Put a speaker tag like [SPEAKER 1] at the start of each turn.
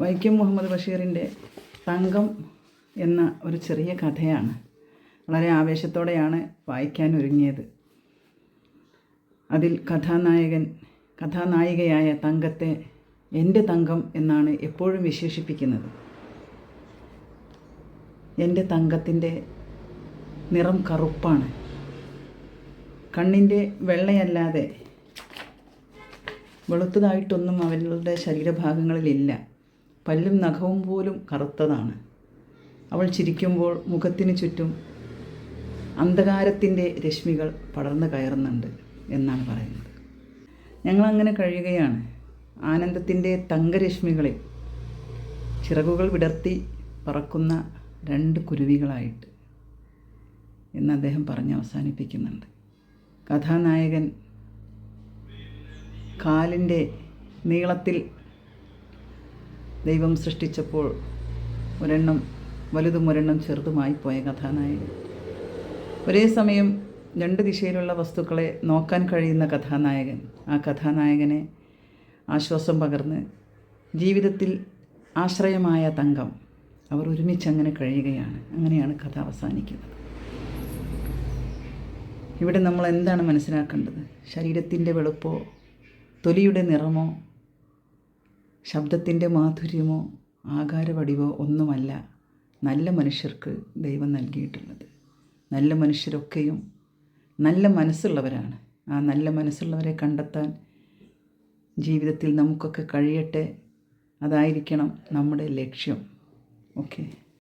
[SPEAKER 1] വൈക്കം മുഹമ്മദ് ബഷീറിൻ്റെ തങ്കം എന്ന ഒരു ചെറിയ കഥയാണ്. വളരെ ആവേശത്തോടെയാണ് വായിക്കാൻ ഒരുങ്ങിയത്. അതിൽ കഥാനായികയായ തങ്കത്തെ എൻ്റെ തങ്കം എന്നാണ് എപ്പോഴും വിശേഷിപ്പിക്കുന്നത്. എൻ്റെ തങ്കത്തിൻ്റെ നിറം കറുപ്പാണ്. കണ്ണിൻ്റെ വെള്ളയല്ലാതെ വെളുത്തതായിട്ടൊന്നും അവളുടെ ശരീരഭാഗങ്ങളിലില്ല. പല്ലും നഖവും പോലും കറുത്തതാണ്. അവൾ ചിരിക്കുമ്പോൾ മുഖത്തിന് ചുറ്റും അന്ധകാരത്തിൻ്റെ രശ്മികൾ പടർന്നു കയറുന്നുണ്ട് എന്നാണ് പറയുന്നത്. ഞങ്ങളങ്ങനെ കഴിയുകയാണ് ആനന്ദത്തിൻ്റെ തങ്കരശ്മികളിൽ ചിറകുകൾ വിടർത്തി പറക്കുന്ന 2 കുരുവികളായിട്ട് എന്ന് അദ്ദേഹം പറഞ്ഞ് അവസാനിപ്പിക്കുന്നുണ്ട്. കഥാനായകൻ കാലിൻ്റെ നീളത്തിൽ ദൈവം സൃഷ്ടിച്ചപ്പോൾ ഒരെണ്ണം വലുതും ഒരെണ്ണം ചെറുതുമായി പോയ കഥാനായകൻ, ഒരേ സമയം 2 ദിശയിലുള്ള വസ്തുക്കളെ നോക്കാൻ കഴിയുന്ന കഥാനായകൻ, ആ കഥാനായകനെ ആശ്വാസം പകർന്ന് ജീവിതത്തിൽ ആശ്രയമായ തങ്കം, അവർ ഒരുമിച്ച് അങ്ങനെ കഴിയുകയാണ്. അങ്ങനെയാണ് കഥ അവസാനിക്കുന്നത്. ഇവിടെ നമ്മൾ എന്താണ് മനസ്സിലാക്കേണ്ടത്? ശരീരത്തിൻ്റെ വെളുപ്പോ തൊലിയുടെ നിറമോ ശബ്ദത്തിൻ്റെ മാധുര്യമോ ആകാരവടിവോ ഒന്നുമല്ല നല്ല മനുഷ്യർക്ക് ദൈവം നൽകിയിട്ടുള്ളത്. നല്ല മനുഷ്യരൊക്കെയും നല്ല മനസ്സുള്ളവരാണ്. ആ നല്ല മനസ്സുള്ളവരെ കണ്ടെത്താൻ ജീവിതത്തിൽ നമുക്കൊക്കെ കഴിയട്ടെ. അതായിരിക്കണം നമ്മുടെ ലക്ഷ്യം. ഓക്കെ.